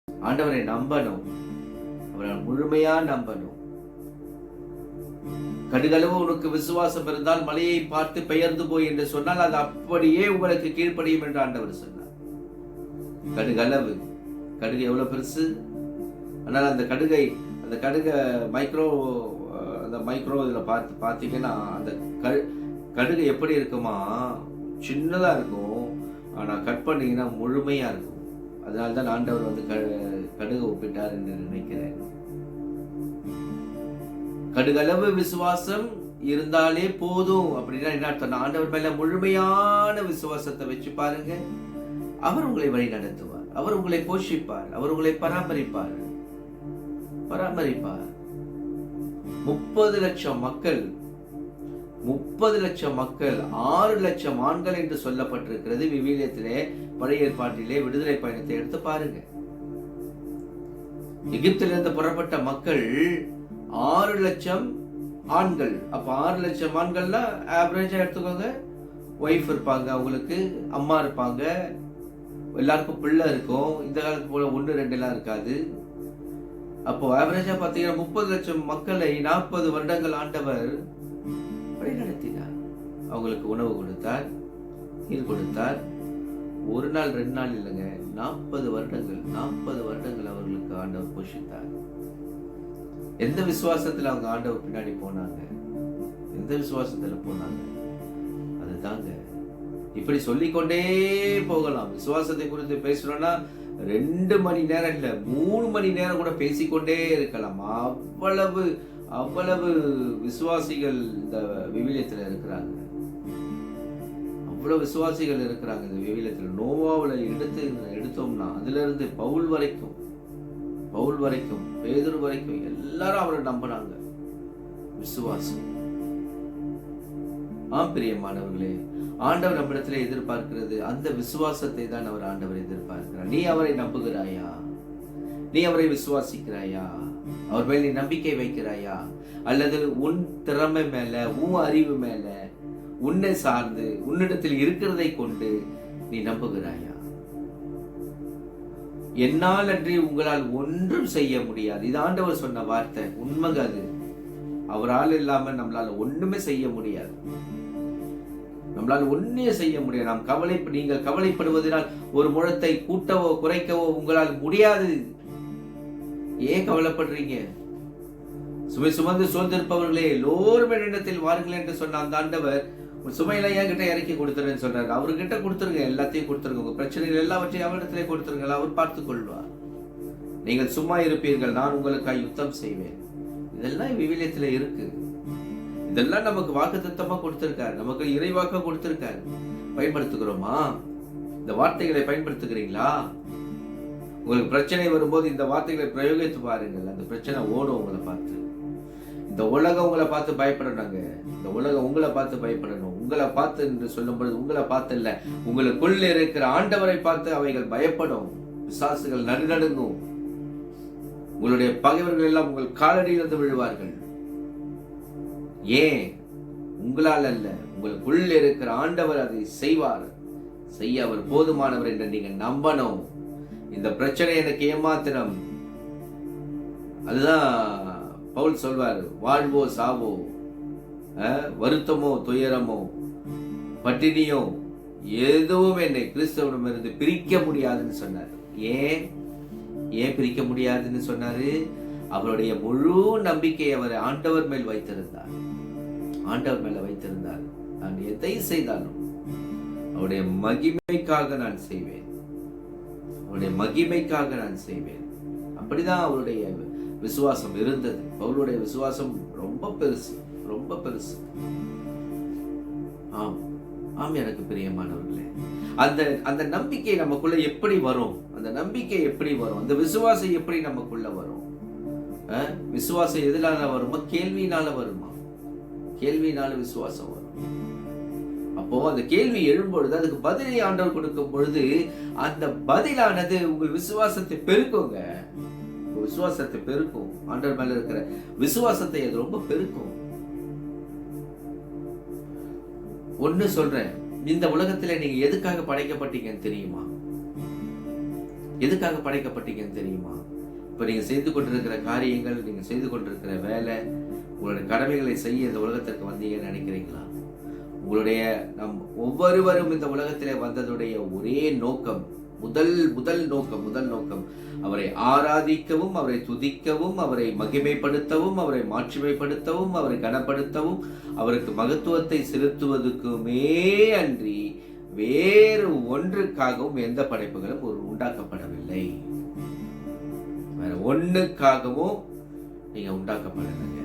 ஆண்டவரை நம்பணும், அவரை முழுமையா நம்பணும். கடுகளவு உனக்கு விசுவாசம் இருந்தால் மலையை பார்த்து பெயர்ந்து போய் என்று சொன்னால் அது அப்படியே உங்களுக்கு கீழ்ப்படியும் என்று ஆண்டவர் சொன்னார். கடுகளவு, கடுகு எவ்வளவு பெருசு, ஆனால் அந்த கடுகை மைக்ரோ இதுல பார்த்தீங்கன்னா அந்த கடுகு எப்படி இருக்குமா, சின்னதா இருக்கும், ஆனா கட் பண்ணீங்கன்னா முழுமையா இருக்கும். அதனால்தான் ஆண்டவர் வந்து கடுகு ஒப்பிட்டார் என்று நினைக்கிறேன். கடுகளவு விசுவாசம் இருந்தாலே போதும் அப்படின்னா என்ன அர்த்தம்? ஆண்டவர் மேல முழுமையான விசுவாசத்தை வச்சு பாருங்க. அவர் உங்களை வழி நடத்துவார், அவர் உங்களை போஷிப்பார், அவர் உங்களை பராமரிப்பார். 30 லட்சம் மக்கள் 6 லட்சம் ஆண்கள் என்று சொல்லப்பட்டிருக்கிறது விவிலியத்திலே. பழைய ஏற்பாட்டிலே விடுதலை பயணத்தை எடுத்து பாருங்க. எகிப்திலிருந்து புறப்பட்ட மக்கள் 6 லட்சம் ஆண்கள். அப்ப 6 லட்சம் ஆண்கள்னா ஆவரேஜா எடுத்துக்கோங்க. ஒய்ஃப் இருப்பாங்க, அவங்களுக்கு அம்மா இருப்பாங்க, எல்லாருக்கும் பிள்ளை இருக்கும். இந்த காலத்து போல 1 2 எல்லாம் இருக்காது. அப்போ ஆவரேஜா பாத்தீங்கன்னா 30 லட்சம் மக்களை 40 வருடங்கள் ஆண்டவர் வழி நடத்தினார். அவங்களுக்கு உணவு கொடுத்தார், நீர் கொடுத்தார். 1 நாள் 2 நாள் இல்லைங்க, 40 வருடங்கள் அவர்களுக்கு ஆண்டவர் போஷித்தார். எந்த விசுவாசத்துல அவங்க ஆண்டவர் பின்னாடி போனாங்க? எந்த விசுவாசத்துல போனாங்க? அதுதாங்க. இப்படி சொல்லிக்கொண்டே போகலாம். விசுவாசத்தை குறித்து பேசுறோம்னா 2 மணி நேரம் இல்ல, 3 மணி நேரம் கூட பேசிக்கொண்டே இருக்கலாம். அவ்வளவு விசுவாசிகள் இந்த விவிலியத்துல இருக்கிறாங்க. அவ்வளவு விசுவாசிகள் இருக்கிறாங்க இந்த விவிலியத்துல. நோவாவுல எடுத்தோம்னா அதுல இருந்து பவுல் வரைக்கும், பேதுரு வரைக்கும் எல்லாரும் அவரை நம்பினாங்க. விசுவாசம். பிரியமானவர்களே, ஆண்டவர் நம்மிடத்திலே எதிர்பார்க்கிறது அந்த விசுவாசத்தை தான் ஆண்டவர் எதிர்பார்க்கிறார். நீ அவரை நம்புகிறாயா? நீ அவரை விசுவாசிக்கிறாயா? அவர் மேல் நீ நம்பிக்கை வைக்கிறாயா? அல்லது உன் திறமை மேல, உன் அறிவு மேல, உன்னை சார்ந்து உன்னிடத்தில் இருக்கிறதை கொண்டு நீ நம்புகிறாயா? என்னால் அன்றி உங்களால் ஒன்றும் செய்ய முடியாது. இது ஆண்டவர் சொன்ன வார்த்தை. உண்மைங்க அது. அவரால் இல்லாம நம்மளால ஒண்ணுமே செய்ய முடியாது. நம்மளால ஒன்னே செய்ய முடியாது. நீங்கள் கவலைப்படுவதனால் ஒரு முழத்தை கூட்டவோ குறைக்கவோ உங்களால் முடியாது. ஏன் கவலைப்படுறீங்க? சுமை சுமந்து சோர்ந்திருப்பவர்களே எல்லோரும் என்னிடத்தில் வாருங்கள் என்று சொன்ன அந்த ஆண்டவர் சுமையெல்லாம் என்கிட்ட இறக்கி கொடுத்துருன்னு சொல்றாரு. அவர்கிட்ட கொடுத்துருங்க, எல்லாத்தையும் கொடுத்துருங்க. உங்க பிரச்சனைகள் எல்லாவற்றையும் அவரிடத்திலே கொடுத்துருங்க, அவர் பார்த்துக் கொள்வார். நீங்கள் சும்மா இருப்பீர்கள், நான் உங்களுக்காக யுத்தம் செய்வேன். இதெல்லாம் விவிலியத்துல இருக்கு. இதெல்லாம் நமக்கு வாக்குத்தத்தமா கொடுத்திருக்காரு, நமக்கு இறைவாக்க கொடுத்திருக்காரு. பயன்படுத்துகிறோமா? இந்த வார்த்தைகளை பயன்படுத்துகிறீங்களா? உங்களுக்கு பிரச்சனை வரும்போது இந்த வார்த்தைகளை பிரயோகித்து பாருங்கள். அந்த பிரச்சனை ஓடும் உங்களை பார்த்து. இந்த உலகம் உங்களை பார்த்து பயப்படணுங்க. இந்த உலகம் உங்களை பார்த்து பயப்படணும். உங்களை பார்த்து என்று சொல்லும் பொழுது உங்களை பார்த்து இல்ல, உங்களுக்குள்ள இருக்கிற ஆண்டவரை பார்த்து அவைகள் பயப்படும். பிசாசுகள் நடுநடுங்கும். உங்களுடைய பகைவர்கள் எல்லாம் உங்கள் காலடியிலிருந்து விழுவார்கள். ஏன்? உங்களால் அல்ல, உங்களுக்குள்ள இருக்கிற ஆண்டவர் அதை செய்வார். செய்ய அவர் போதுமானவர் என்று நீங்க நம்பணும். இந்த பிரச்சனை எனக்கு ஏமாத்திரம். அதுதான் பவுல் சொல்வார், வாழ்வோ சாவோ, வருத்தமோ துயரமோ பட்டினியோ எதுவும் என்னை கிறிஸ்தவனிடமிருந்து பிரிக்க முடியாதுன்னு சொன்னார். ஏன் பிரிக்க முடியாதுன்னு சொன்னாரு? அவருடைய முழு நம்பிக்கை அவர் ஆண்டவர் மேல் வைத்திருந்தார். நான் எதை செய்தாலும் அவருடைய மகிமைக்காக நான் செய்வேன். அப்படிதான் அவருடைய விசுவாசம் இருந்தது. பவுலுடைய விசுவாசம் ரொம்ப பெருசு. எனக்கு பிரியமானவர்களே, அந்த நம்பிக்கை நமக்குள்ள எப்படி வரும்? அந்த விசுவாசம் எப்படி நமக்குள்ள வரும்? விசுவாசம் எதனால வருமா? கேள்வியினால வருமா? கேள்வியினால விசுவாசம் வரும். அப்போ அந்த கேள்வி எழும்பொழுது அதுக்கு பதிலை ஆண்டவர் கொடுக்கும் பொழுது அந்த பதிலானது உங்கள் விசுவாசத்தை பெருக்குங்க. ஆண்டவர் மேல இருக்கிற விசுவாசத்தை அது ரொம்ப பெருக்கும். ஒன்னு சொல்றேன், இந்த உலகத்துல நீங்க எதுக்காக படைக்கப்பட்டீங்கன்னு தெரியுமா? எதுக்காக படைக்கப்பட்டீங்கன்னு தெரியுமா? இப்ப நீங்க செய்து கொண்டிருக்கிற காரியங்கள், நீங்க செய்து கொண்டிருக்கிற வேலை, உங்களுடைய கடமைகளை செய்ய இந்த உலகத்திற்கு வந்தீங்கன்னு நினைக்கிறீங்களா? உங்களுடைய நம் ஒவ்வொருவரும் இந்த உலகத்திலே வந்ததுடைய ஒரே நோக்கம், முதல் நோக்கம் அவரை ஆராதிக்கவும், அவரை துதிக்கவும், அவரை மகிமைப்படுத்தவும், அவரை மாட்சிமைப்படுத்தவும், அவரை கனப்படுத்தவும், அவருக்கு மகத்துவத்தை செலுத்துவதற்குமே அன்றி வேறு ஒன்றுக்காகவும் எந்த படைப்புகளும் உண்டாக்கப்படவில்லை. வேற ஒண்ணுக்காகவும் நீங்க உண்டாக்கப்படலைங்க.